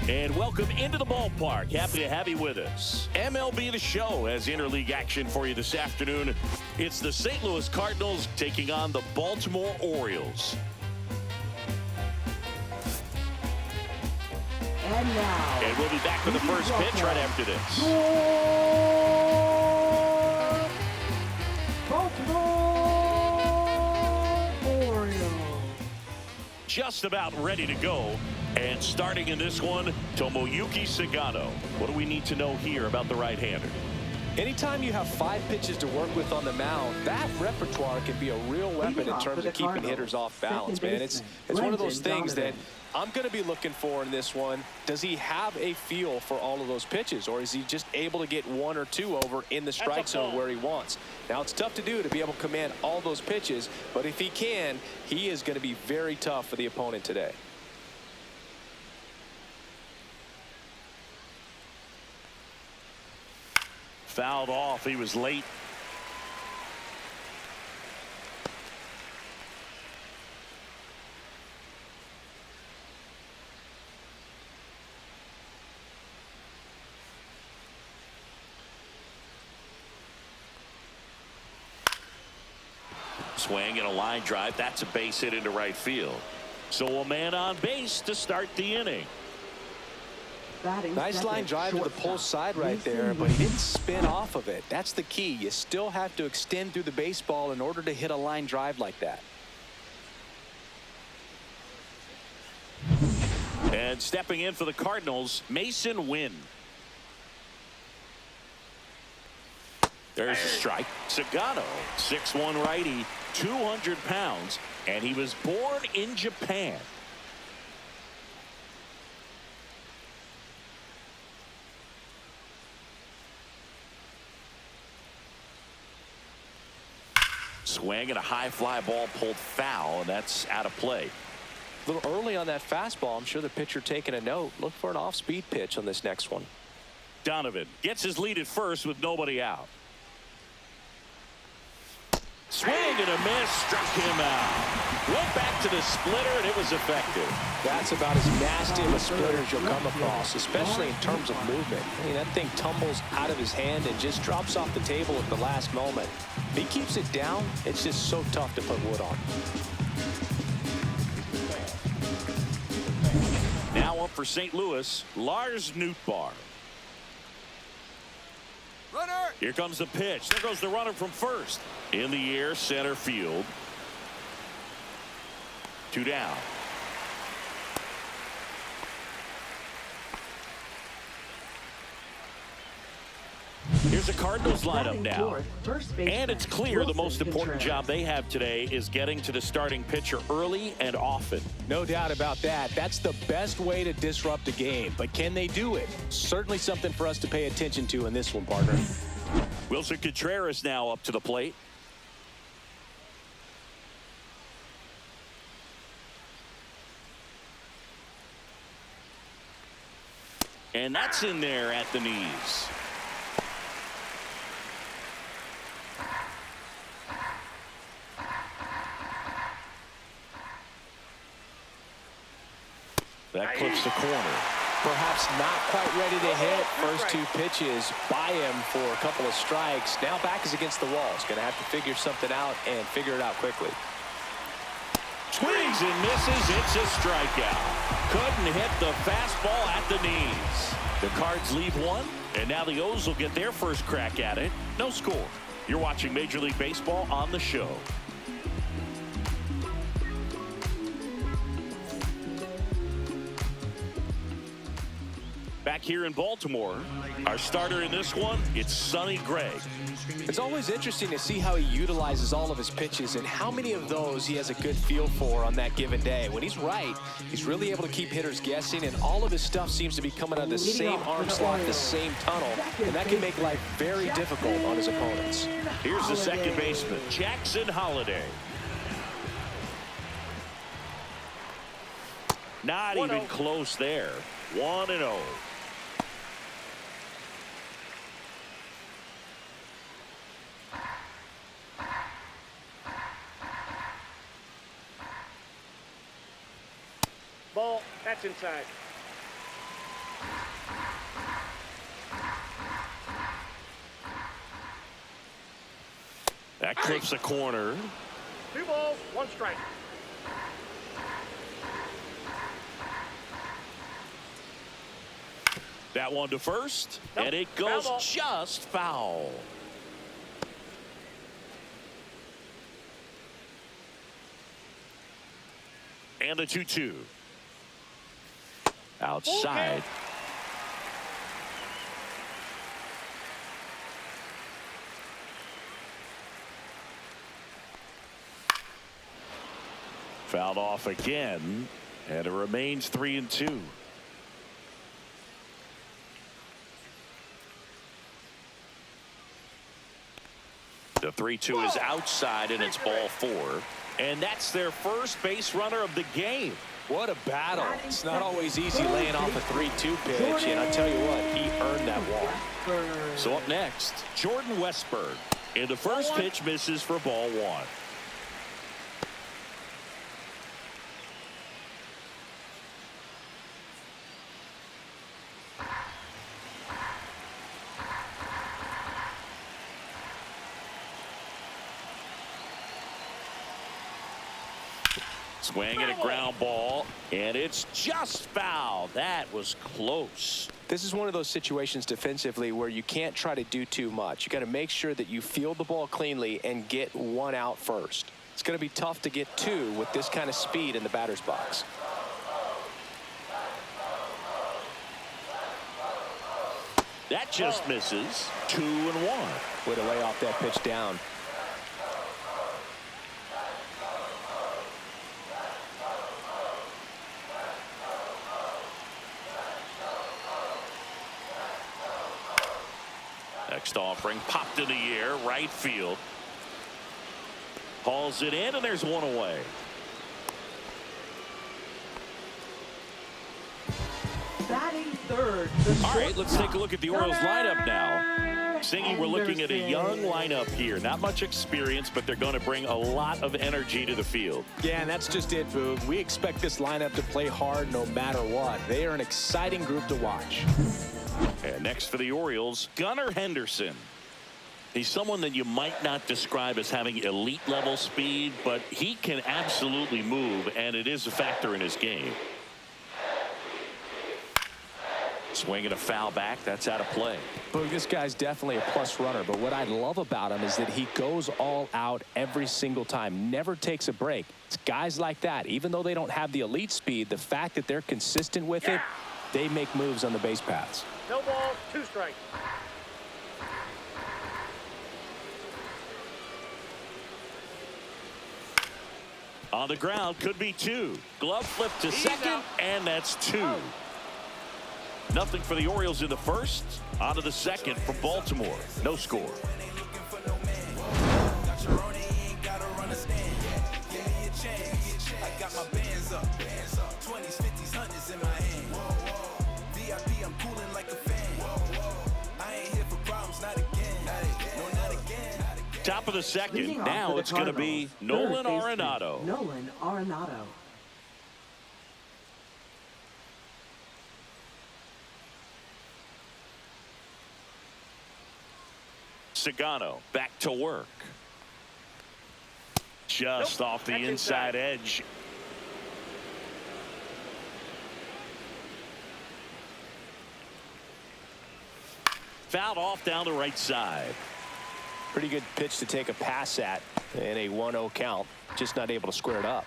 And welcome into the ballpark. Happy to have you with us. MLB The Show has interleague action for you this afternoon. It's the St. Louis Cardinals taking on the Baltimore Orioles. And we'll be back for the first pitch right after this. Baltimore Orioles. Just about ready to go. And starting in this one, Tomoyuki Sagano. What do we need to know here about the right-hander? Anytime you have 5 pitches to work with on the mound, that repertoire can be a real weapon in terms of keeping hitters off balance, man. It's one of those things that I'm going to be looking for in this one. Does he have a feel for all of those pitches, or is he just able to get 1 or 2 over in the strike zone where he wants? Now, it's tough to do to be able to command all those pitches, but if he can, he is going to be very tough for the opponent today. Fouled off. He was late. Swing and a line drive. That's a base hit into right field. So a man on base to start the inning. Nice line drive to the pull side right there, but he didn't spin off of it. That's the key. You still have to extend through the baseball in order to hit a line drive like that. And stepping in for the Cardinals, Mason Wynn. There's a strike. Sagano, 6'1" righty, 200 pounds, and he was born in Japan. Swing and a high fly ball pulled foul, and that's out of play. A little early on that fastball. I'm sure the pitcher taking a note. Look for an off-speed pitch on this next one. Donovan gets his lead at first with nobody out. Swing and a miss, struck him out. Went back to the splitter, and it was effective. That's about as nasty of a splitter as you'll come across, especially in terms of movement. I mean, that thing tumbles out of his hand and just drops off the table at the last moment. If he keeps it down, it's just so tough to put wood on. Now up for St. Louis, Lars Nootbaar. Runner. Here comes the pitch. There goes the runner from first. In the air, center field. 2 down. Here's the Cardinals lineup now. And it's clear the most important job they have today is getting to the starting pitcher early and often. No doubt about that. That's the best way to disrupt a game. But can they do it? Certainly something for us to pay attention to in this one, partner. Wilson Contreras now up to the plate. And that's in there at the knees. That clips the corner. Perhaps not quite ready to hit. First 2 pitches by him for a couple of strikes. Now back is against the wall. He's going to have to figure something out and figure it out quickly. Swings and misses. It's a strikeout. Couldn't hit the fastball at the knees. The Cards leave one, and now the O's will get their first crack at it. No score. You're watching Major League Baseball on the show. Back here in Baltimore, our starter in this one, it's Sonny Gray. It's always interesting to see how he utilizes all of his pitches and how many of those he has a good feel for on that given day. When he's right, he's really able to keep hitters guessing, and all of his stuff seems to be coming out of the same arm slot, the same tunnel, and that can make life very difficult on his opponents. Here's the second baseman, Jackson Holliday. Not even close there. 1-0. Ball, that's inside. That clips the corner. 2 balls, 1 strike. That one to first, Nope, and it goes foul ball. just foul. And a 2-2. Outside. Okay. Fouled off again, and it remains 3-2. The 3-2 is outside, and it's ball 4. And that's their first base runner of the game. What a battle. It's not always easy laying off a 3-2 pitch, and I tell you what, he earned that walk. So up next, Jordan Westburg. And the first pitch misses for ball 1. Swing and a ground ball, and it's just foul. That was close. This is one of those situations defensively where you can't try to do too much. You got to make sure that you field the ball cleanly and get 1 out first. It's going to be tough to get 2 with this kind of speed in the batter's box. That just misses. 2-1. Way to lay off that pitch down. Next offering popped in the air, right field. Hauls it in, and there's 1 away. Batting third. All right, let's take a look at the Orioles lineup now. Singing, we're looking at a young lineup here. Not much experience, but they're going to bring a lot of energy to the field. Yeah, and that's just it, Boog. We expect this lineup to play hard no matter what. They are an exciting group to watch. And next for the Orioles, Gunnar Henderson. He's someone that you might not describe as having elite level speed, but he can absolutely move, and it is a factor in his game. Swinging a foul back, that's out of play. Boog, this guy's definitely a plus runner, but what I love about him is that he goes all out every single time, never takes a break. It's guys like that, even though they don't have the elite speed, the fact that they're consistent with it, they make moves on the base paths. No balls, 2 strikes. On the ground, could be 2. Glove flip to second, and that's 2. Nothing for the Orioles in the first. On to the second for Baltimore. No score. Top of the second. Now it's going to be Nolan Arenado. Nolan Arenado. Sagano back to work. Just off the inside edge. Fouled off down the right side. Pretty good pitch to take a pass at in a 1-0 count. Just not able to square it up.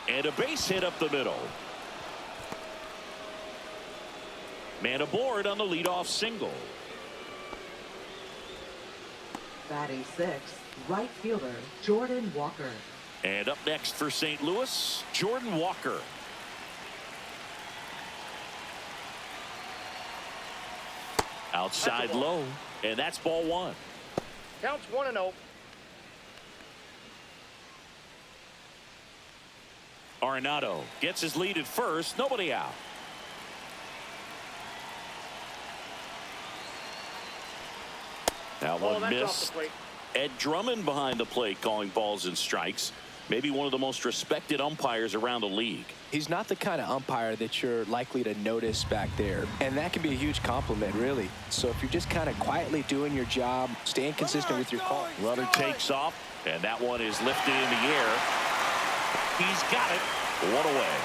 And a base hit up the middle. Man aboard on the leadoff single. Batting 6th, right fielder Jordan Walker. And up next for St. Louis, Jordan Walker. Outside low, and that's ball 1. Counts 1-0. Arenado gets his lead at first, nobody out. That one missed. Ed Drummond behind the plate calling balls and strikes. Maybe one of the most respected umpires around the league. He's not the kind of umpire that you're likely to notice back there, and that can be a huge compliment, really. So if you're just kind of quietly doing your job, staying consistent with your call. Runner takes off, and that one is lifted in the air. He's got it. One away.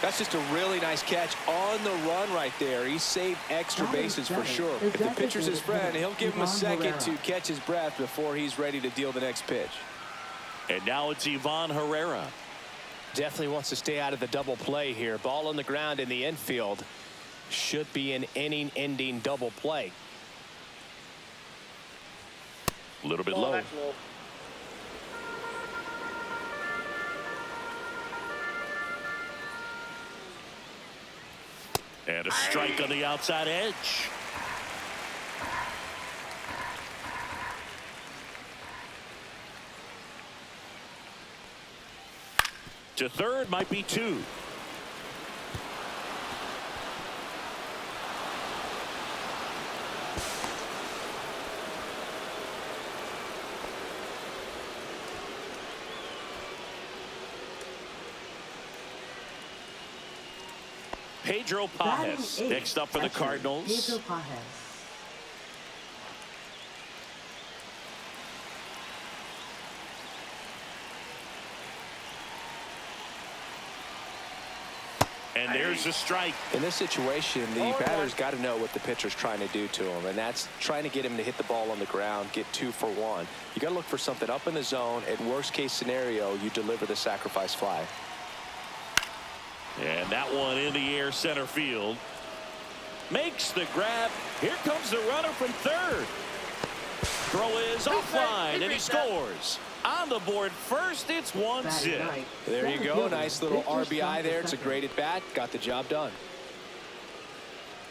That's just a really nice catch on the run right there. He saved extra bases for sure. If the pitcher's his friend, he'll give him a second to catch his breath before he's ready to deal the next pitch. And now it's Ivan Herrera. Definitely wants to stay out of the double play here. Ball on the ground in the infield. Should be an inning-ending double play. A little bit low. And a strike on the outside edge. To third might be two. Pedro Pajes next up for the Cardinals. Pedro Pajes. And there's a strike. In this situation, the batter's got to know what the pitcher's trying to do to him, and that's trying to get him to hit the ball on the ground, get 2 for 1. You got to look for something up in the zone. At worst case scenario, you deliver the sacrifice fly. And that one in the air center field. Makes the grab. Here comes the runner from third. Throw is offline, and he scores. On the board first, it's 1-0. There you go. Nice little RBI there. It's a great at bat. Got the job done.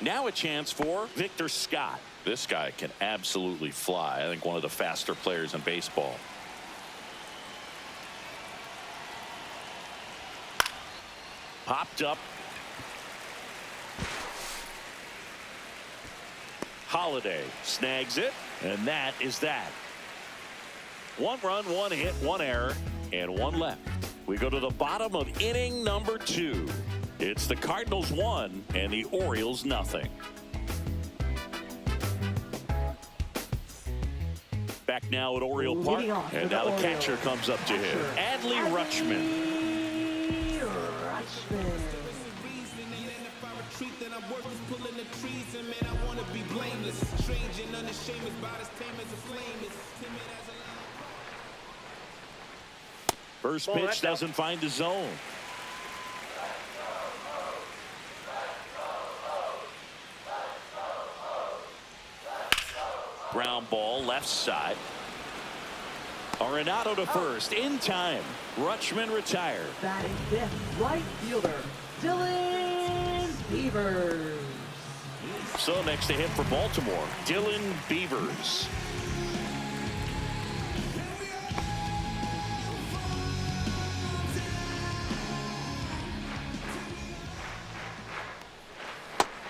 Now a chance for Victor Scott. This guy can absolutely fly. I think one of the faster players in baseball. Popped up. Holiday snags it, and that is that. 1 run, 1 hit, 1 error, and 1 left. We go to the bottom of inning number 2. It's the Cardinals 1 and the Orioles nothing. Back now at Oriole Park, and now the catcher comes up to him. Adley Rutschman. First pitch doesn't find the zone. Ground ball left side. Arenado to first in time. Rutschman retired. Batting fifth, right fielder, Dylan Beavers. So next to hit for Baltimore, Dylan Beavers.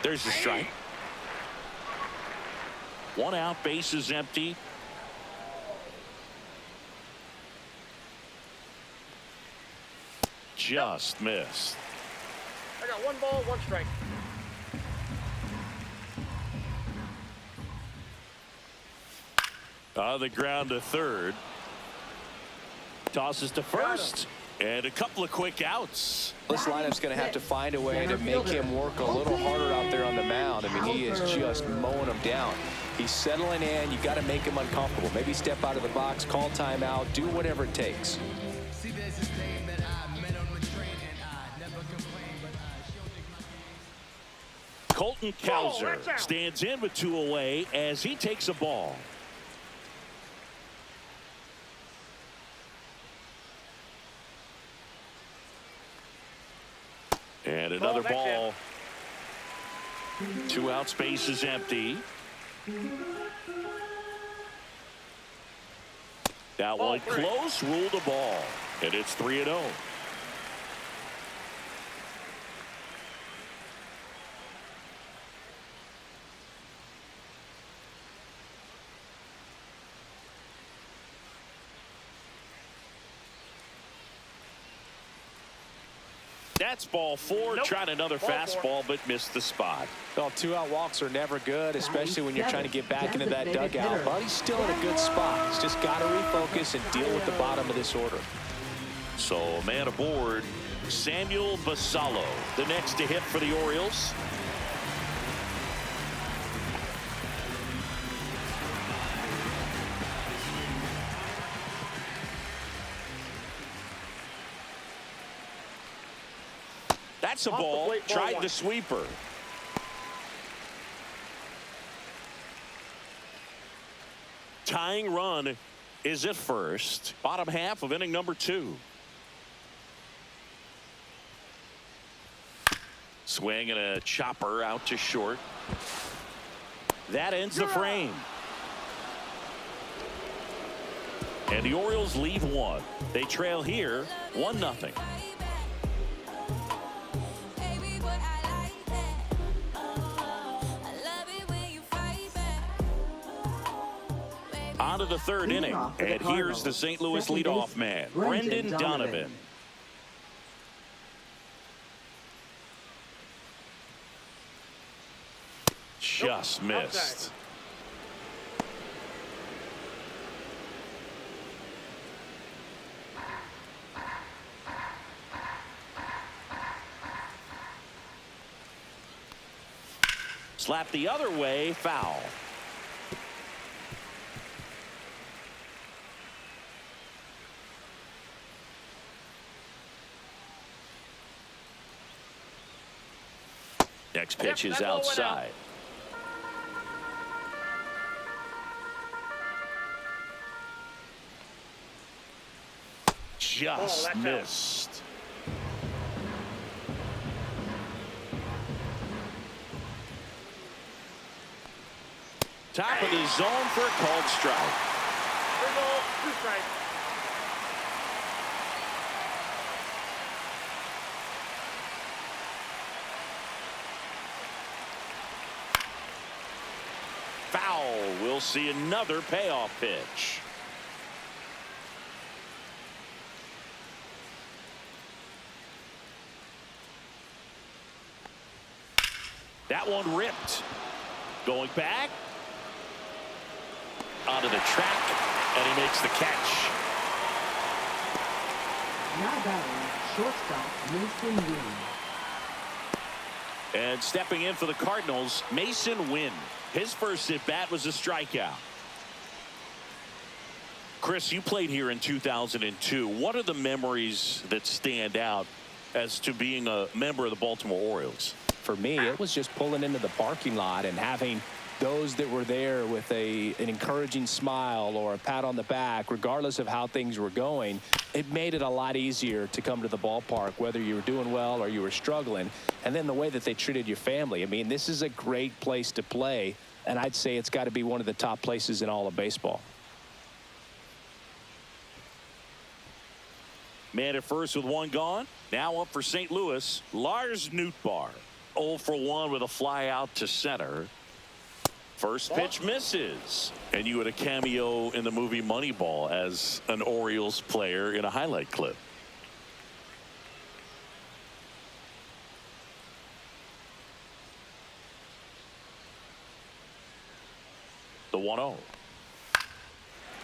There's the strike. 1 out, base is empty. Just missed. I got 1 ball, 1 strike. On the ground to third. Tosses to first. And a couple of quick outs. This lineup's going to have to find a way to make him work a little harder out there on the mound. I mean, he is just mowing them down. He's settling in. You got to make him uncomfortable. Maybe step out of the box, call timeout, do whatever it takes. Colton Cowser stands in with 2 away as he takes a ball. And another ball. 2 out, space is empty. That one close, ruled a ball. And it's 3-0. That's ball 4. Nope. Tried another Ball fastball, but missed the spot. Well, 2-out walks are never good, especially when you're trying to get back into that Designated dugout. hitter. But he's still in a good spot. He's just got to refocus and deal with the bottom of this order. So a man aboard, Samuel Basallo, the next to hit for the Orioles. That's a ball. Tried the sweeper. Tying run is at first. Bottom half of inning number 2. Swing and a chopper out to short. That ends the frame. And the Orioles leave 1. They trail here 1-0. On to the third inning, and here's the St. Louis leadoff man, Brendan Donovan. Just missed. Slap the other way, foul. Next pitch is outside. Just missed. Top of the zone for a called strike. 2 strikes. Foul. We'll see another payoff pitch. That one ripped. Going back. Onto the track. And he makes the catch. Now batting, shortstop Mason Wynn. And stepping in for the Cardinals, Mason Wynn. His first at bat was a strikeout. Chris, you played here in 2002. What are the memories that stand out as to being a member of the Baltimore Orioles? For me, it was just pulling into the parking lot and having those that were there with an encouraging smile or a pat on the back, regardless of how things were going. It made it a lot easier to come to the ballpark, whether you were doing well or you were struggling. And then the way that they treated your family. I mean, this is a great place to play, and I'd say it's got to be one of the top places in all of baseball. Man at first with 1 gone. Now up for St. Louis, Lars Nootbaar. 0 for 1 with a fly out to center. First pitch misses. And you had a cameo in the movie Moneyball as an Orioles player in a highlight clip. The 1-0.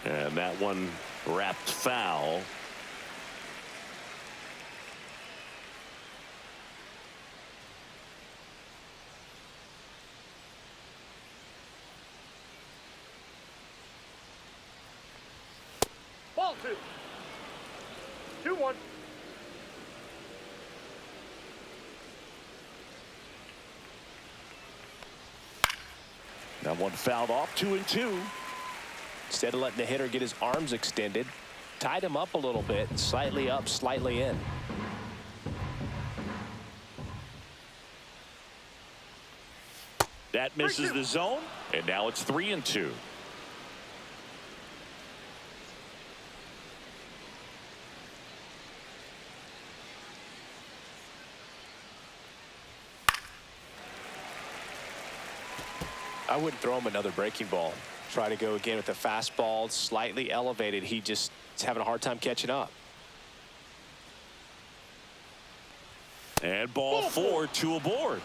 And that one wrapped foul. Ball 2. 2-1. That one fouled off. 2-2. Instead of letting the hitter get his arms extended, tied him up a little bit, slightly up, slightly in. That misses the zone, and now it's 3-2. I wouldn't throw him another breaking ball. Try to go again with the fastball, slightly elevated. He just is having a hard time catching up. And ball 4, 2 aboard.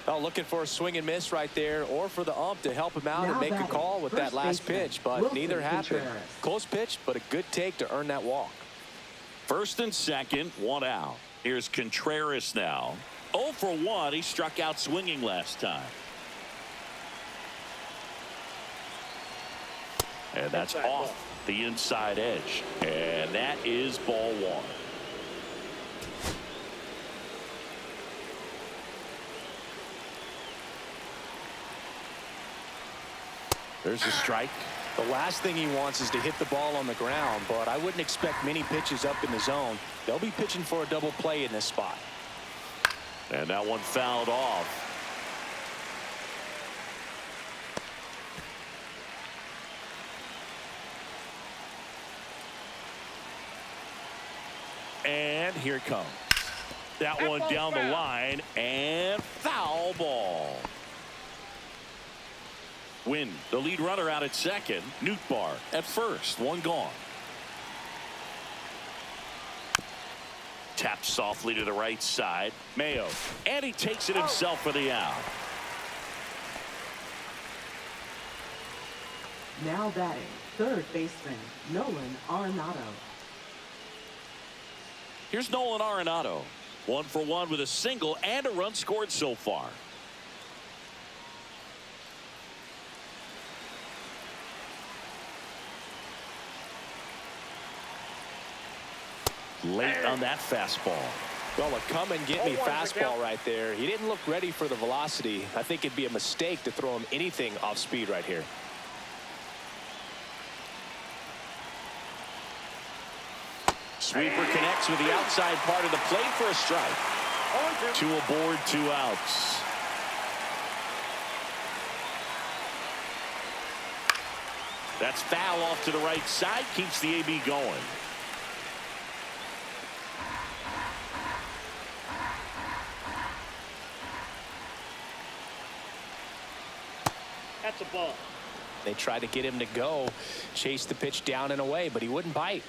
Oh, looking for a swing and miss right there, or for the ump to help him out and make a call with that last pitch, but neither happened. Close pitch, but a good take to earn that walk. First and second, 1 out. Here's Contreras now. 0 for 1. He struck out swinging last time. And that's off the inside edge. And that is ball 1. There's a strike. The last thing he wants is to hit the ball on the ground, but I wouldn't expect many pitches up in the zone. They'll be pitching for a double play in this spot. And that one fouled off. And here it comes. That one down the line, and foul ball. Win, the lead runner out at second. Nootbaar at first, 1 gone. Taps softly to the right side. Mayo, and he takes it himself for the out. Now batting, third baseman, Nolan Arenado. Here's Nolan Arenado. 1 for 1 with a single and a run scored so far. Late on that fastball. Well, a come and get me fastball right there. He didn't look ready for the velocity. I think it'd be a mistake to throw him anything off speed right here. Sweeper connects with the outside part of the plate for a strike. 2 aboard, 2 outs. That's foul off to the right side. Keeps the AB going. That's a ball. They tried to get him to go, chase the pitch down and away, but he wouldn't bite.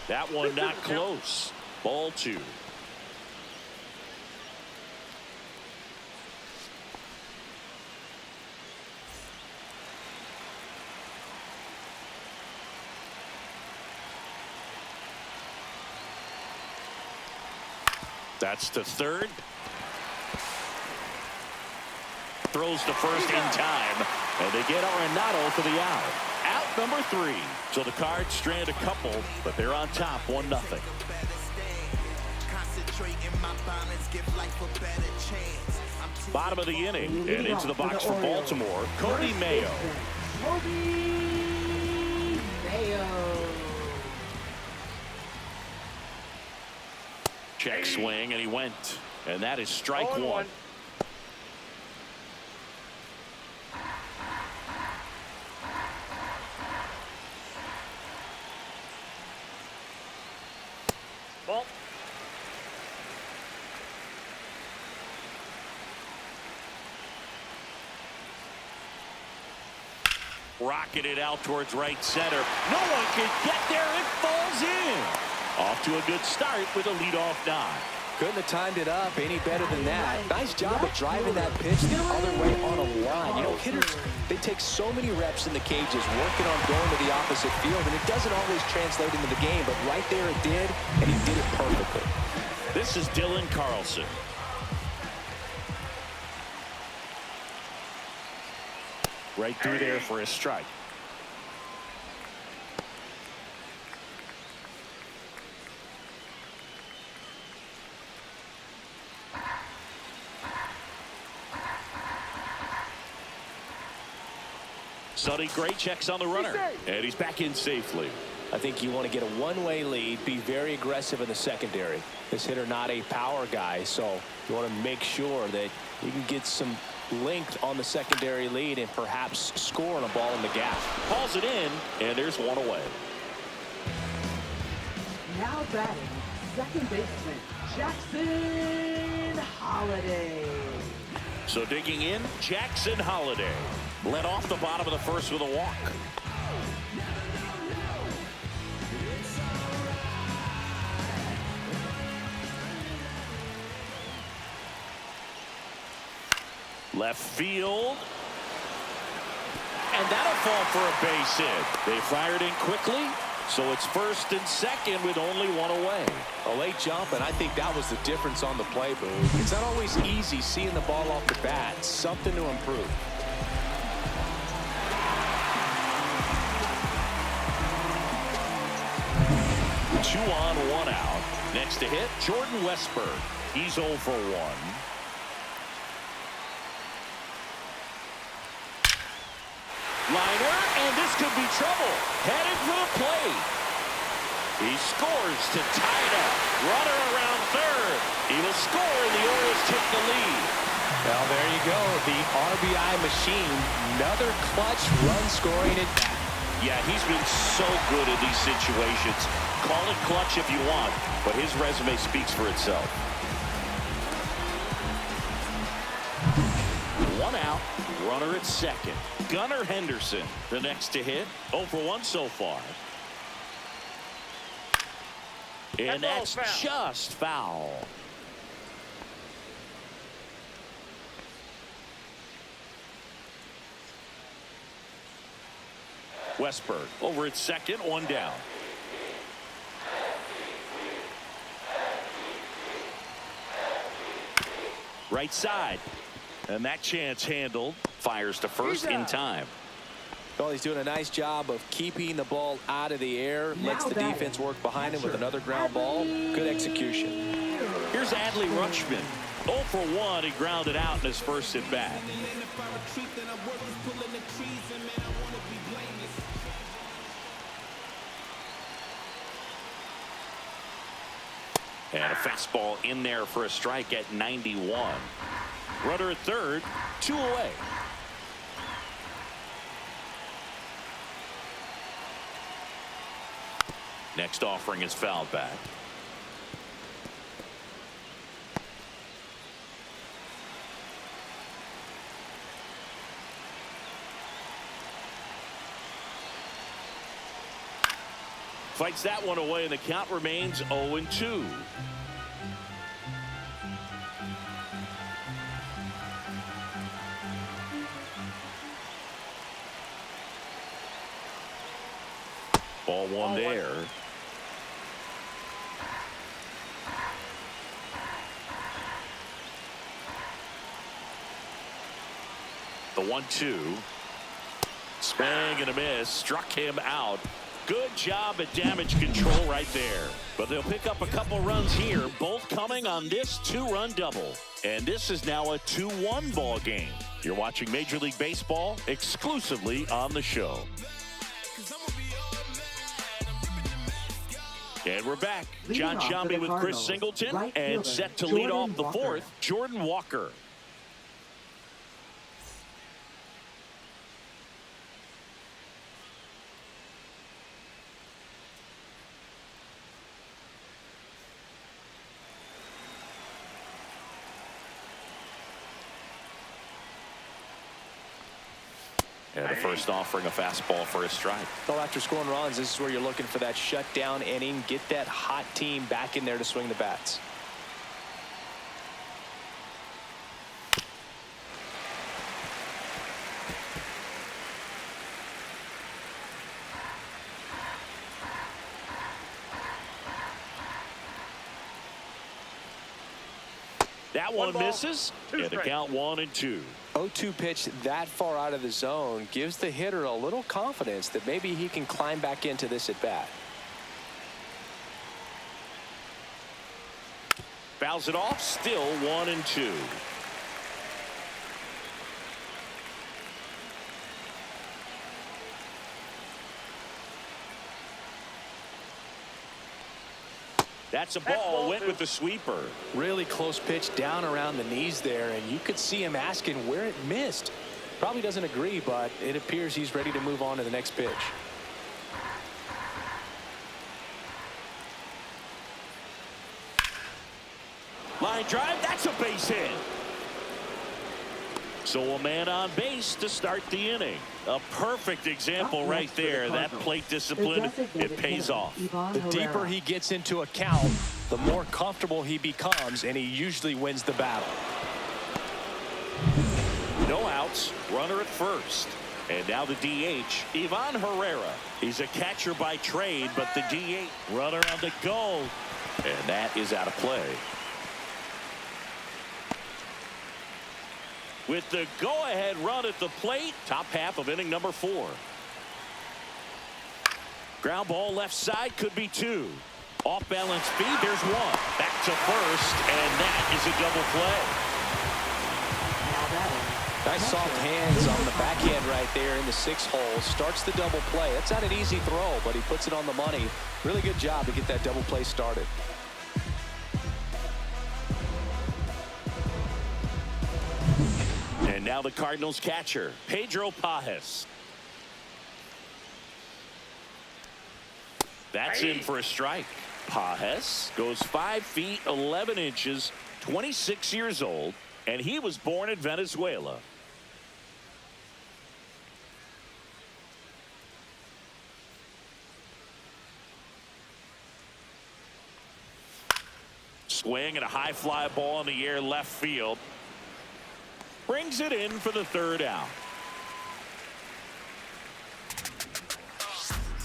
That one not close. Ball 2. That's to third. Throws to first in time. And they get Arenado for the out. Out number 3. So the Cards strand a couple, but they're on top 1-0. Bottom of the inning, and into the box for Baltimore, Cody Mayo. Cody Mayo. Check swing, and he went. And that is strike 1. Ball. Rocketed out towards right center. No one can get there. It falls in. Off to a good start with a leadoff dive. Couldn't have timed it up any better than that. Nice job of driving that pitch the other way on a line. You know, hitters, they take so many reps in the cages working on going to the opposite field, and it doesn't always translate into the game, but right there it did, and he did it perfectly. This is Dylan Carlson. Right through there for a strike. Sonny Gray checks on the runner, and he's back in safely. I think you want to get a one-way lead, be very aggressive in the secondary. This hitter not a power guy, so you want to make sure that you can get some length on the secondary lead and perhaps score on a ball in the gap. Calls it in, and there's one away. Now batting, second baseman, Jackson Holiday. So digging in, Jackson Holliday led off the bottom of the first with a walk. Left field. And that'll fall for a base hit. They fired in quickly, so it's first and second with only one away. A late jump, and I think that was the difference on the play, Boo. It's not always easy seeing the ball off the bat. Something to improve. Two on, one out. Next to hit, Jordan Westburg. He's 0 for 1. Liner, and this could be trouble. Headed for the plate. He scores to tie it up. Runner around third. He will score, and the Orioles take the lead. Well, there you go. The RBI machine. Another clutch run scoring at bat. Yeah, he's been so good in these situations. Call it clutch if you want, but his resume speaks for itself. One out, runner at second. Gunnar Henderson, the next to hit. 0 for 1 so far. And that's just foul. Westburg over at second, 1 down. Right side. And that chance handled. Fires to first in time. Well, he's doing a nice job of keeping the ball out of the air. Lets the defense work behind him with another ground ball. Good execution. Here's Adley Rutschman. 0 for 1. He grounded out in his first at bat. And a fastball in there for a strike at 91. Runner at third, 2 away. Next offering is fouled back. Fights that one away, and the count remains 0-2. Ball one there. The 1-2. Swing and a miss. Struck him out. Good job at damage control right there. But they'll pick up a couple runs here, both coming on this 2-run double. And this is now a 2-1 ball game. You're watching Major League Baseball exclusively on the show. And we're back. John Sciambi with Chris Singleton, and set to lead off the fourth, Jordan Walker. And the first offering a fastball for a strike. Well, after scoring runs, this is where you're looking for that shutdown inning. Get that hot team back in there to swing the bats. That one misses. And the count 1-2. 0-2 pitch that far out of the zone gives the hitter a little confidence that maybe he can climb back into this at bat. Fouls it off. Still 1-2. That's a ball. Went with the sweeper. Really close pitch down around the knees there, and you could see him asking where it missed. Probably doesn't agree, but it appears he's ready to move on to the next pitch. Line drive. That's a base hit. So a man on base to start the inning. A perfect example right there. That plate discipline, it pays off. The deeper he gets into a count, the more comfortable he becomes, and he usually wins the battle. No outs, runner at first. And now the DH, Ivan Herrera. He's a catcher by trade, but the DH, runner on the go. And that is out of play. With the go-ahead run at the plate, top half of inning number 4. Ground ball left side, could be 2. Off balance speed, there's 1. Back to first, and that is a double play. Nice soft hands on the backhand right there in the 6th hole. Starts the double play. That's not an easy throw, but he puts it on the money. Really good job to get that double play started. And now the Cardinals catcher, Pedro Pajes. That's in for a strike. Pajes goes 5 feet 11 inches, 26 years old, and he was born in Venezuela. Swing and a high fly ball in the air left field. Brings it in for the 3rd out.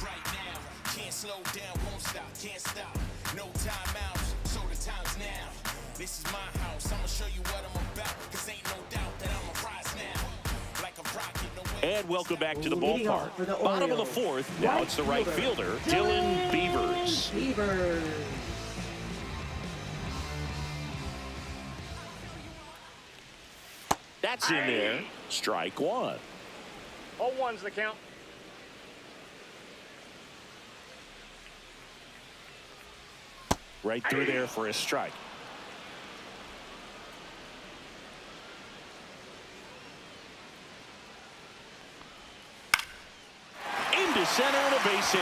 Right now, can't slow down, won't stop, can't stop. No timeouts, so the time's now. This is my house, I'ma show you what I'm about. Cause ain't no doubt that I'm a rise now. Like a rocket, no way. And welcome back to the ballpark. Bottom of the 4th. Now it's the right fielder, Dylan Beavers. That's in there. Strike 1. 0-1's the count. Right through there for a strike. Into center and a base hit.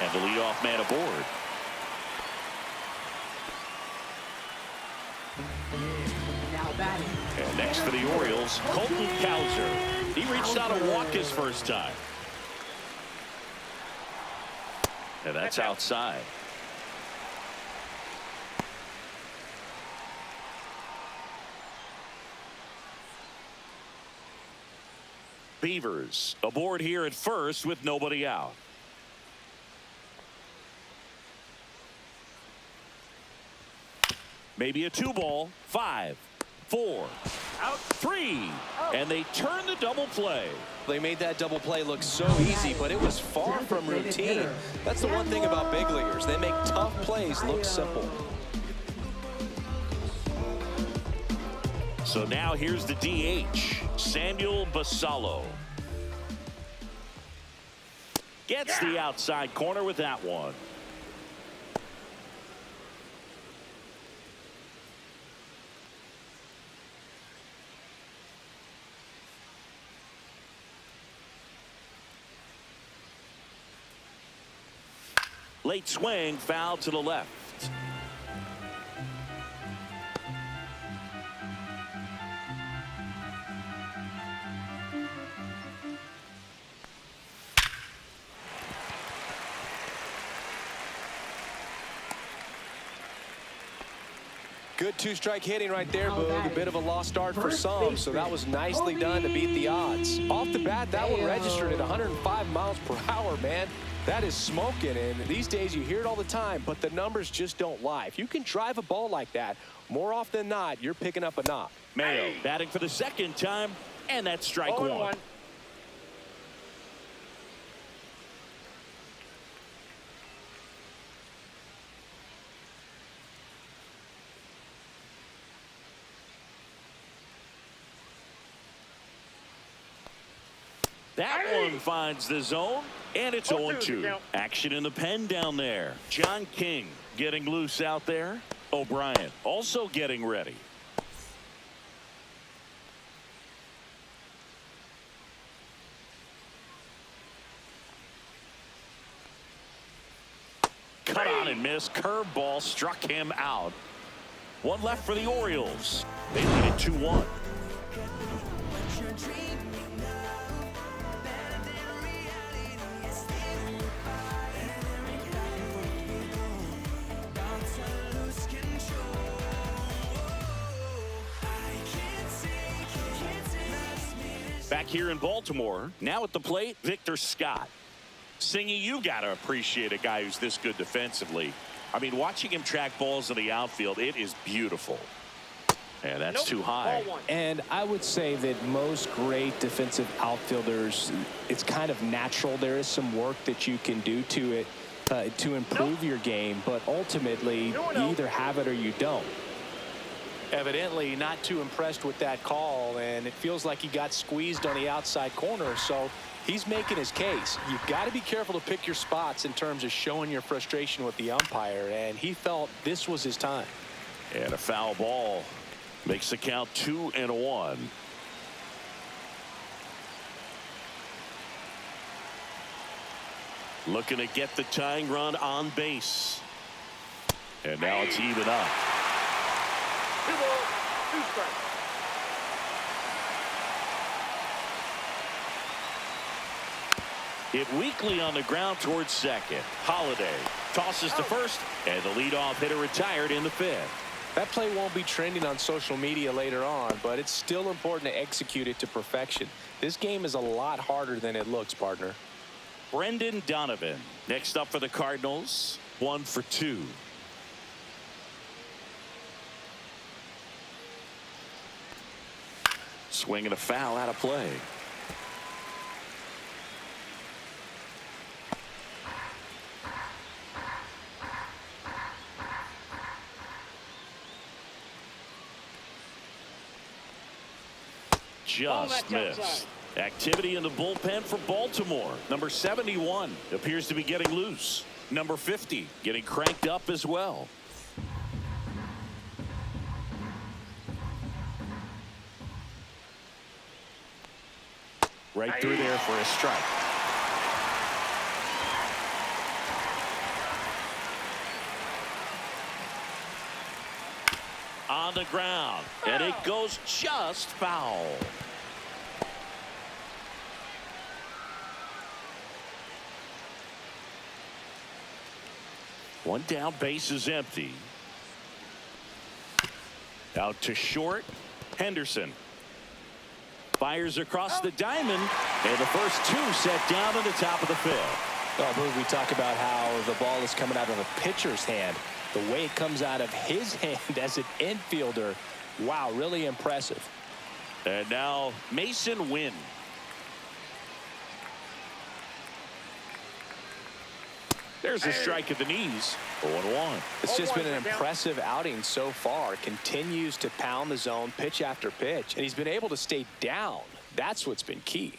And the leadoff man aboard. And next for the Orioles, Colton Cowser. He reached out to walk his first time. And that's outside. Beavers aboard here at first with nobody out. Maybe a 2-ball. 5, 4, out, 3, and they turn the double play. They made that double play look so easy, but it was far from routine. That's the one thing about big leaguers. They make tough plays look simple. So now here's the DH, Samuel Basallo. Gets the outside corner with that one. Late swing, foul to the left. Good 2-strike hitting right there, Boog. A bit of a lost start for some, so that was nicely done to beat the odds. Off the bat, that one registered at 105 miles per hour, man. That is smoking, and these days you hear it all the time, but the numbers just don't lie. If you can drive a ball like that, more often than not, you're picking up a knock. Mayo batting for the 2nd time, and that's strike 1. That one finds the zone, and it's 0-2. Action in the pen down there. John King getting loose out there. O'Brien also getting ready. Cut on and miss. Curveball struck him out. One left for the Orioles. They lead it 2-1. Back here in Baltimore, now at the plate, Victor Scott. Singy, you got to appreciate a guy who's this good defensively. I mean, watching him track balls in the outfield, it is beautiful. And that's too high. And I would say that most great defensive outfielders, it's kind of natural. There is some work that you can do to it to improve your game, but ultimately you either have it or you don't. Evidently not too impressed with that call, and it feels like he got squeezed on the outside corner, so he's making his case. You've got to be careful to pick your spots in terms of showing your frustration with the umpire, and he felt this was his time. And a foul ball makes the count 2-1. Looking to get the tying run on base. And now it's even up. 2 balls, 2 strikes. Hit weakly on the ground towards second. Holiday tosses to first, and the leadoff hitter retired in the 5th. That play won't be trending on social media later on, but it's still important to execute it to perfection. This game is a lot harder than it looks, partner. Brendan Donovan next up for the Cardinals. 1 for 2. Swinging a foul out of play. Just missed. Activity in the bullpen for Baltimore. Number 71 appears to be getting loose. Number 50 getting cranked up as well. Right through there for a strike. On the ground, and it goes just foul. One down, base is empty. Out to short. Henderson fires across the diamond, and the first 2 set down in the top of the 5th. Oh, Boog, we talk about how the ball is coming out of a pitcher's hand. The way it comes out of his hand as an infielder, wow, really impressive. And now Mason Wynn. There's a strike at the knees. 0-1. It's just been an impressive outing so far. Continues to pound the zone pitch after pitch, and he's been able to stay down. That's what's been key.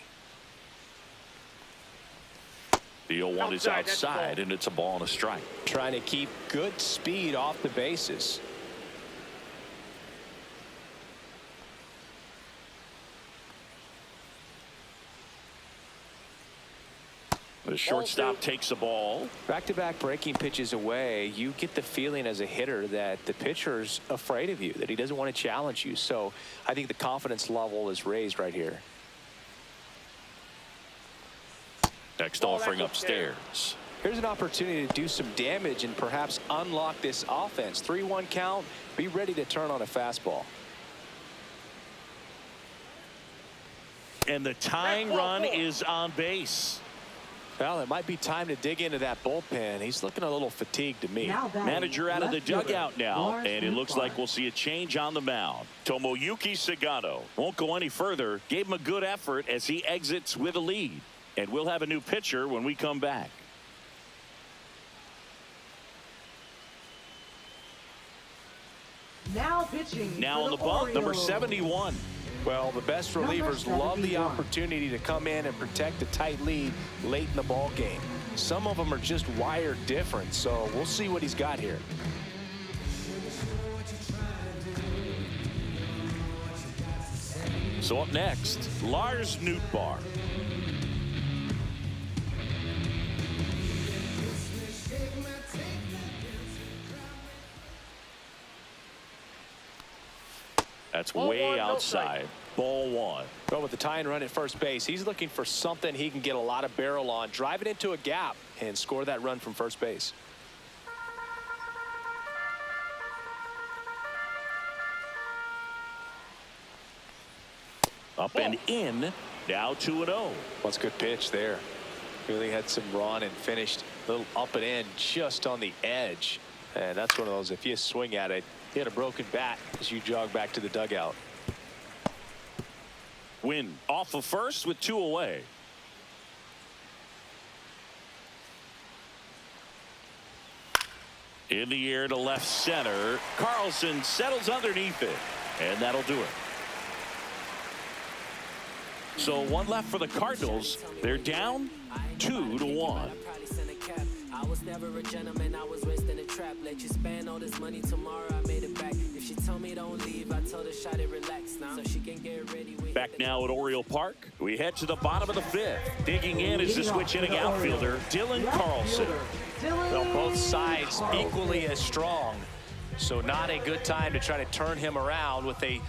The 0-1 is outside, and it's a ball and a strike. Trying to keep good speed off the bases. The shortstop takes the ball. Back-to-back breaking pitches away, you get the feeling as a hitter that the pitcher's afraid of you, that he doesn't want to challenge you. So I think the confidence level is raised right here. Next offering upstairs. Here's an opportunity to do some damage and perhaps unlock this offense. 3-1 count. Be ready to turn on a fastball. And the tying run is on base. Well, it might be time to dig into that bullpen. He's looking a little fatigued to me. Manager out of the dugout now, and it looks like we'll see a change on the mound. Tomoyuki Sagano won't go any further. Gave him a good effort as he exits with a lead. And we'll have a new pitcher when we come back. Now pitching. Now on the bump, number 71. Well, the best relievers love the opportunity to come in and protect a tight lead late in the ball game. Some of them are just wired different, so we'll see what he's got here. So up next, Lars Nootbaar. That's way outside. Ball one. Well, with the tying run at first base, he's looking for something he can get a lot of barrel on, drive it into a gap, and score that run from first base. Up and in. Now 2-0. What's a good pitch there. Really had some run and finished a little up and in just on the edge. And that's one of those, if you swing at it, you had a broken bat as you jog back to the dugout. Win off of first with 2 away. In the air to left center. Carlson settles underneath it, and that'll do it. So 1 left for the Cardinals. They're down 2-1. I was never a gentleman, I was raised in a trap. Let you spend all this money tomorrow, I made it back. If she told me don't leave, I told her shot it relax now. So she can get ready. Back now at Oriole Park. We head to the bottom of the 5th. Digging in is the switch hitting outfielder, Dylan Carlson. Well, both sides equally as strong. So not a good time to try to turn him around with a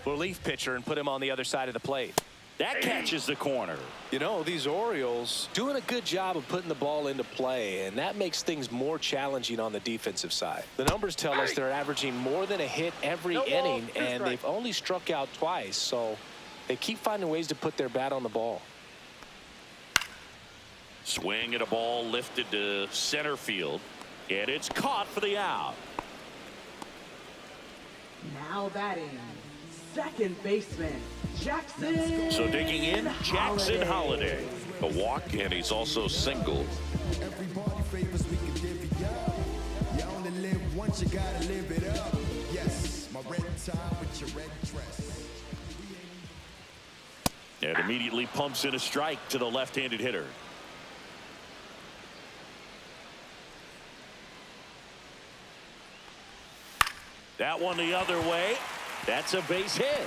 relief pitcher and put him on the other side of the plate. That catches the corner. You know, these Orioles doing a good job of putting the ball into play, and that makes things more challenging on the defensive side. The numbers tell us they're averaging more than a hit every inning, and they've only struck out twice, so they keep finding ways to put their bat on the ball. Swing at a ball lifted to center field, and it's caught for the out. Now batting, second baseman, Jackson. So digging in, Jackson Holiday. A walk, and he's also single. Everybody favors we can divvy up. You only live once, you gotta live it up. Yes, my red tie with your red dress. And immediately pumps in a strike to the left-handed hitter. That one the other way. That's a base hit.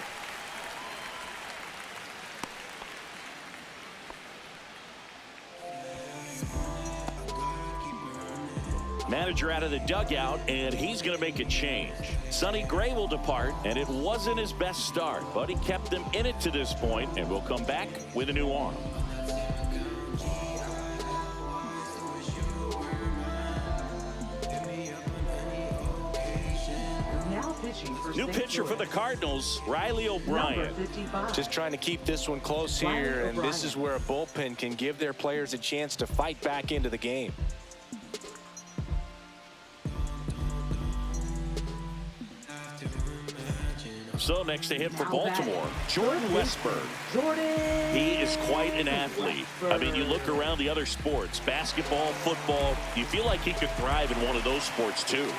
Manager out of the dugout, and he's going to make a change. Sonny Gray will depart, and it wasn't his best start, but he kept them in it to this point, and will come back with a new arm. New pitcher for the Cardinals, Riley O'Brien. Just trying to keep this one close here, and this is where a bullpen can give their players a chance to fight back into the game. So next to hit for Baltimore, Jordan Westburg. He is quite an athlete. I mean, you look around the other sports, basketball, football, you feel like he could thrive in one of those sports too.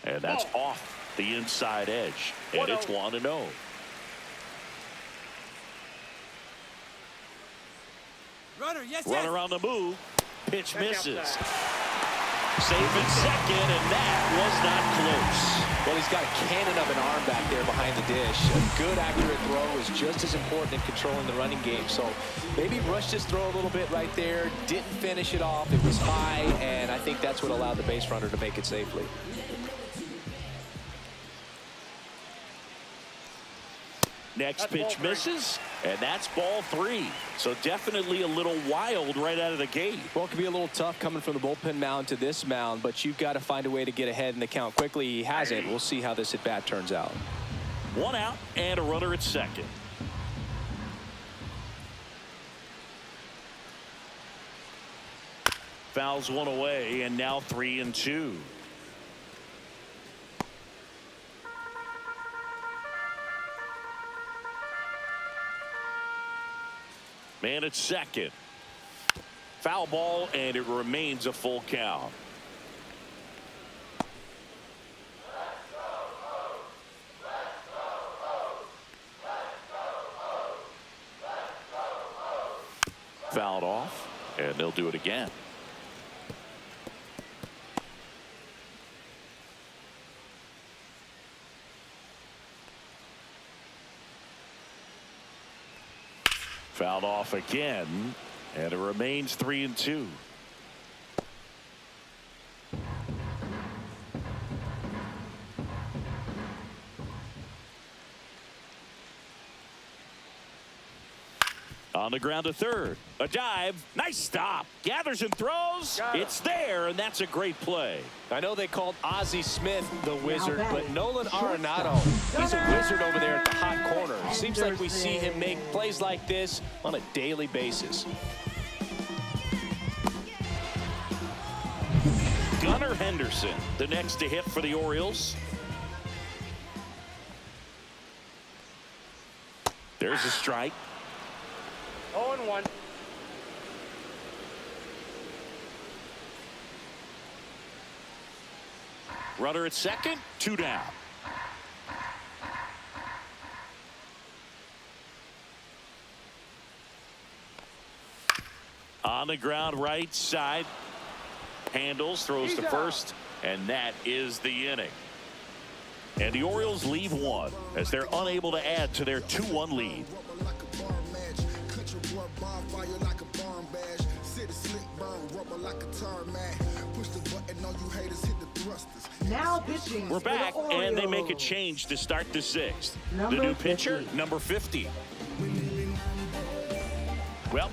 And that's off the inside edge, and it's 1-0. Runner on the move. Pitch misses. Safe at second, and that was not close. Well, he's got a cannon of an arm back there behind the dish. A good, accurate throw is just as important in controlling the running game. So maybe rushed his throw a little bit right there. Didn't finish it off. It was high, and I think that's what allowed the base runner to make it safely. Next pitch misses, and that's ball 3. So definitely a little wild right out of the gate. Well, it can be a little tough coming from the bullpen mound to this mound, but you've got to find a way to get ahead in the count quickly. He hasn't. We'll see how this at-bat turns out. 1 out and a runner at second. Fouls one away, and now 3-2. Man at second. Foul ball, and it remains a full count. Fouled off, and they'll do it again. Fouled off again, and it remains 3-2. On the ground to third. A dive. Nice stop. Gathers and throws. It's there, and that's a great play. I know they called Ozzie Smith the wizard, but Nolan Arenado, he's a wizard over there at the hot corner. Seems like we see him make plays like this on a daily basis. Gunnar Henderson, the next to hit for the Orioles. There's a strike. 0-1. Runner at second, 2 down. On the ground, right side. Handles, throws to first, and that is the inning. And the Orioles leave one as they're unable to add to their 2-1 lead. Now pitching. We're back, and they make a change to start the 6th. The new pitcher, number 50. Well,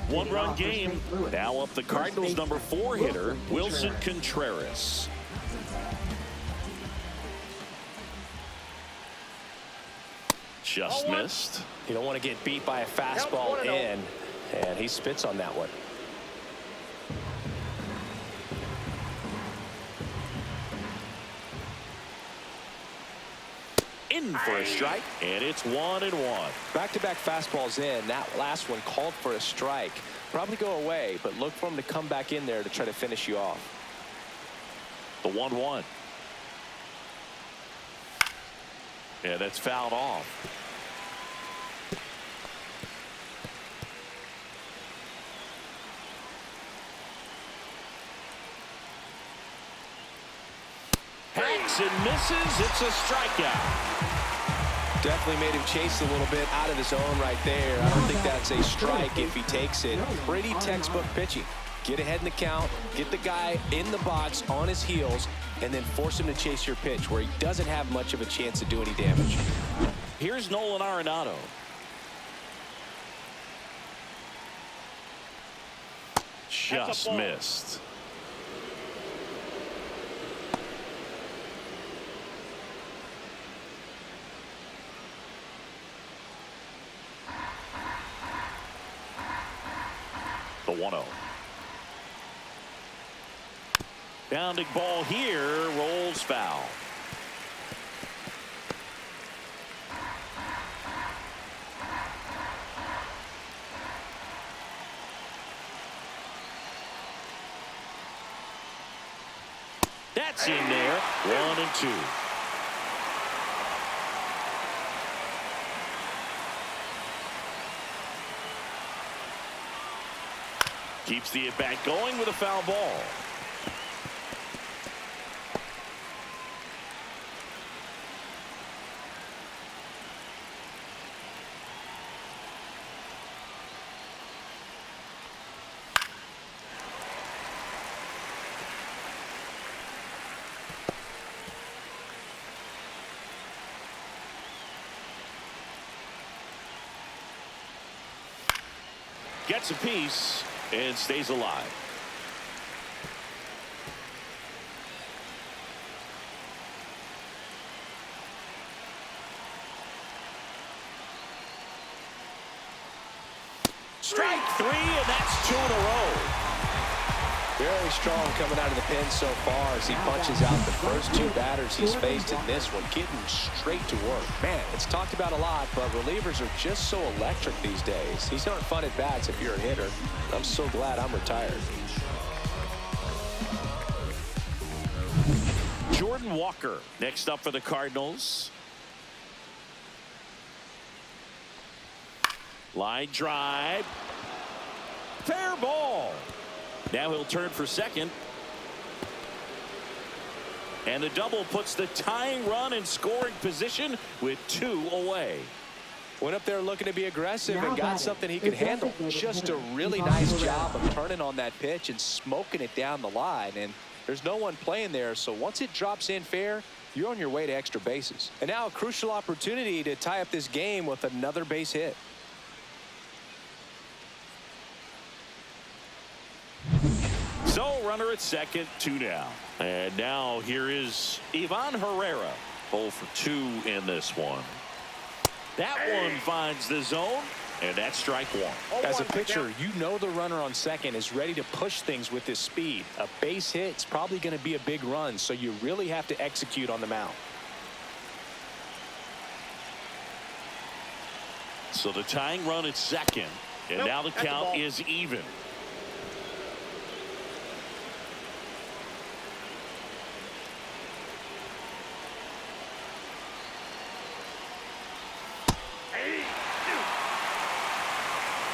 one-run game. Now up the Cardinals' number 4 hitter, Wilson Contreras. Just missed. You don't want to get beat by a fastball in, and he spits on that one. In for a strike, and it's 1-1. Back-to-back fastballs in. That last one called for a strike. Probably go away, but look for him to come back in there to try to finish you off. The 1-1. Yeah, that's fouled off. Hacks and misses. It's a strikeout. Definitely made him chase a little bit out of his own right there. I don't think that's a strike if he takes it. Pretty textbook pitching. Get ahead in the count, get the guy in the box on his heels, and then force him to chase your pitch where he doesn't have much of a chance to do any damage. Here's Nolan Arenado. Just missed. The 1-0. Bounding ball here, rolls foul. That's in there. 1-2. Keeps the at-bat going with a foul ball. Gets a piece and stays alive. Strike 3, and that's 2 in a row. Very strong coming out of the pen so far as he punches out the first 2 batters he's faced in this one, getting straight to work. Man, it's talked about a lot, but relievers are just so electric these days. These aren't fun at bats if you're a hitter. I'm so glad I'm retired. Jordan Walker next up for the Cardinals. Line drive. Fair ball. Now he'll turn for second. And the double puts the tying run in scoring position with 2 away. Went up there looking to be aggressive Now and got batting something he is could handle. designated Just a hitter, really Ivan nice Herrera. job of turning on that pitch and smoking it down the line. And there's no one playing there, so once it drops in fair, you're on your way to extra bases. And now a crucial opportunity to tie up this game with another base hit. So runner at second, 2 down. And now here is Ivan Herrera. 0 for 2 in this one. That one finds the zone, and that's strike 1. As a pitcher, you know the runner on second is ready to push things with his speed. A base hit's probably going to be a big run, so you really have to execute on the mound. So the tying run at second, and now the count is even.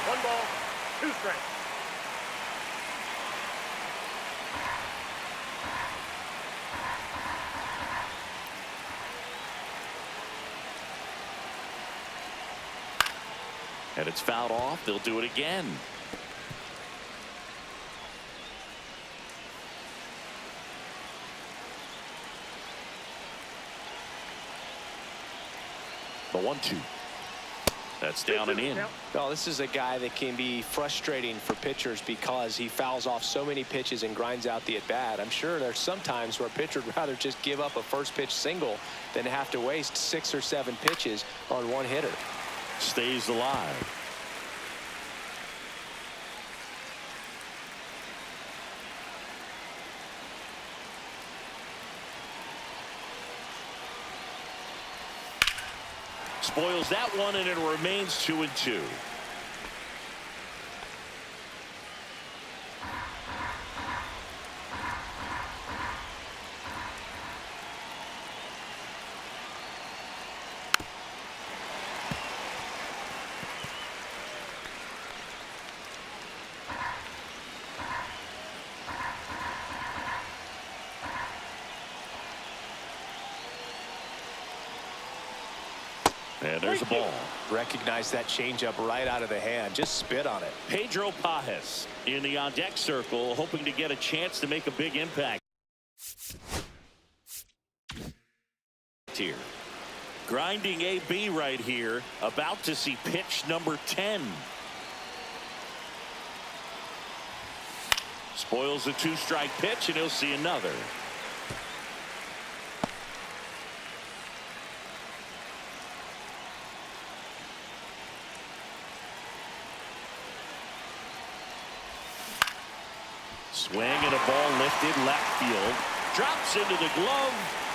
One ball, 2 strikes. And it's fouled off. They'll do it again. The 1-2. That's down and in. Well, this is a guy that can be frustrating for pitchers because he fouls off so many pitches and grinds out the at-bat. I'm sure there's some times where a pitcher would rather just give up a first pitch single than have to waste 6 or 7 pitches on one hitter. Stays alive. Spoils that one, and it remains 2-2. And there's a ball. Recognize that changeup right out of the hand. Just spit on it. Pedro Pajes in the on-deck circle, hoping to get a chance to make a big impact here. Grinding AB right here, about to see pitch number 10. Spoils the 2-strike pitch, and he'll see another. Swing and a ball lifted left field. Drops into the glove.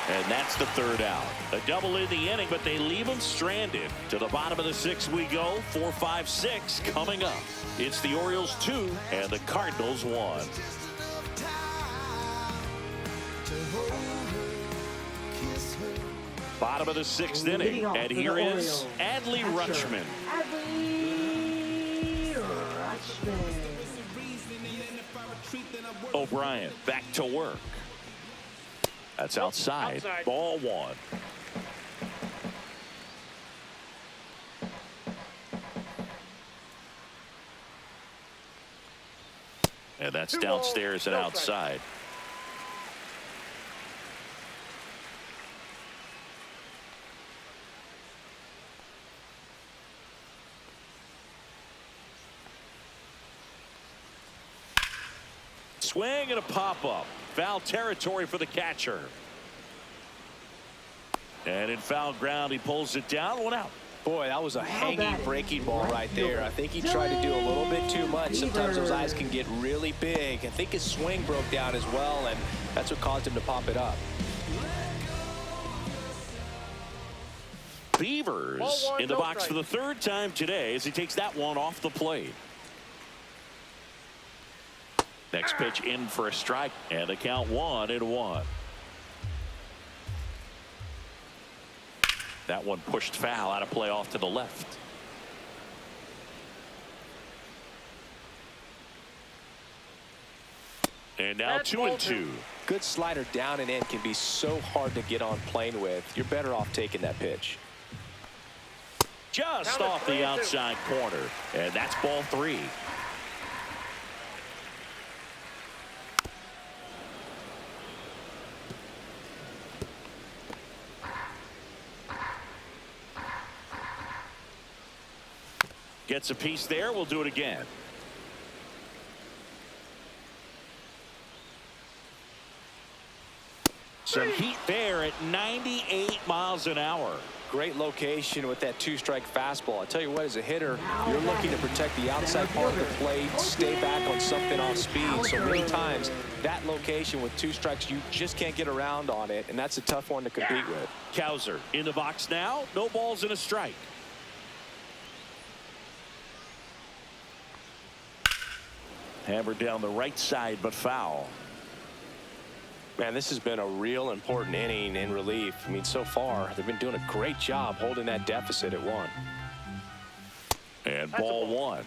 And that's the 3rd out. A double in the inning, but they leave him stranded. To the bottom of the 6th we go. 4, 5, 6 coming up. It's the Orioles 2 and the Cardinals 1. Bottom of the 6th inning. And here is Adley Rutschman. Adley Rutschman. O'Brien back to work. That's outside. Ball 1. And that's downstairs and outside. Swing and a pop-up. Foul territory for the catcher. And in foul ground, he pulls it down. 1 out. Boy, that was a hanging breaking ball right there. I think he tried to do a little bit too much. Sometimes those eyes can get really big. I think his swing broke down as well, and that's what caused him to pop it up. Beavers in the box for the 3rd time today as he takes that one off the plate. Next pitch in for a strike, and the count 1-1. That one pushed foul out of play off to the left. And now 2-2. Good slider down and in can be so hard to get on plane with. You're better off taking that pitch. Just off the outside corner. And that's ball 3. Gets a piece there. We'll do it again. Some heat there at 98 miles an hour. Great location with that 2-strike fastball. I tell you what, as a hitter, you're looking to protect the outside part of the plate, stay back on something off speed. So many times, that location with 2 strikes, you just can't get around on it, and that's a tough one to compete with. Cowser in the box now. No balls and a strike. Hammered down the right side, but foul. Man, this has been a real important inning in relief. I mean, so far, they've been doing a great job holding that deficit at 1. And ball 1.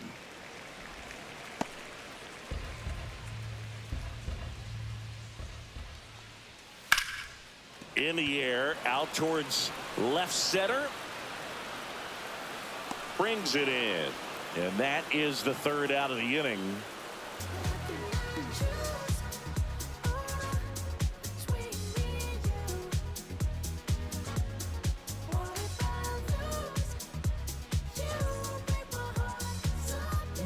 In the air, out towards left center. Brings it in. And that is the 3rd out of the inning.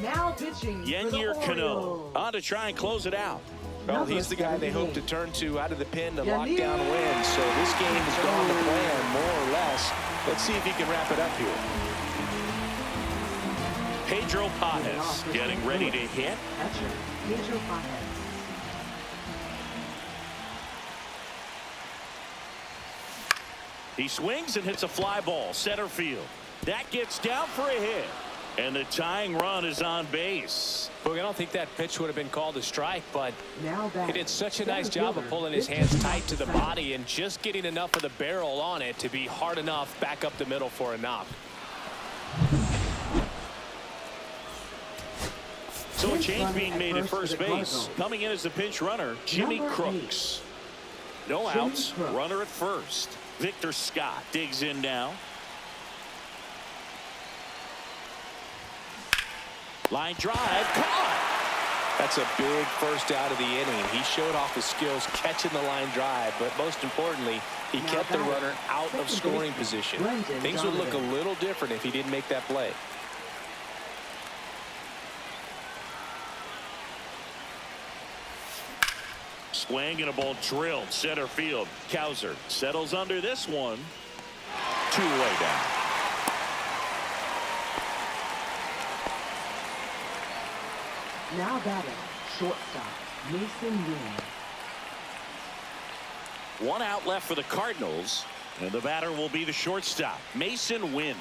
Now pitching Yennier Cano on to try and close it out. Well, he's the guy they hope to turn to out of the pen to lock down wins. So this game has gone to plan, more or less. Let's see if he can wrap it up here. Pedro Pages getting ready to hit. Catcher, Pedro Pajes. He swings and hits a fly ball center field. That gets down for a hit. And the tying run is on base. Boog, I don't think that pitch would have been called a strike, but he did such a nice center job of fielder, pulling his hands tight to the body and just getting enough of the barrel on it to be hard enough back up the middle for a knock. So a change being made at first base. Coming in as the pinch runner, Jimmy Crooks. No outs, runner at first. Victor Scott digs in now. Line drive, caught. That's a big first out of the inning. He showed off his skills catching the line drive, but most importantly, he kept the runner out of scoring position. Things would look a little different if he didn't make that play. Swing and a ball drilled center field. Cowser settles under this one. 2-way down. Now batting, shortstop, Mason Wynn. 1 out left for the Cardinals, and the batter will be the shortstop, Mason Wynn.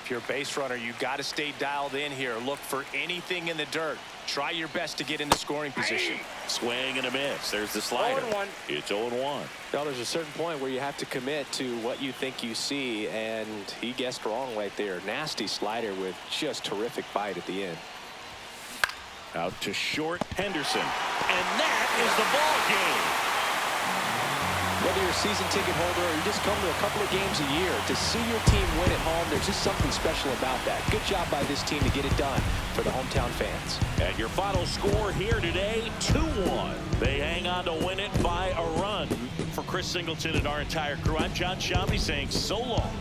If you're a base runner, you got to stay dialed in here. Look for anything in the dirt. Try your best to get into scoring position. Swing and a miss. There's the slider. 0-1. It's 0-1. Well, there's a certain point where you have to commit to what you think you see, and he guessed wrong right there. Nasty slider with just terrific bite at the end. Out to short, Henderson. And that is the ball game. Whether you're a season ticket holder or you just come to a couple of games a year, to see your team win at home, there's just something special about that. Good job by this team to get it done for the hometown fans. And your final score here today, 2-1. They hang on to win it by a run. For Chris Singleton and our entire crew, I'm John Shambi saying so long.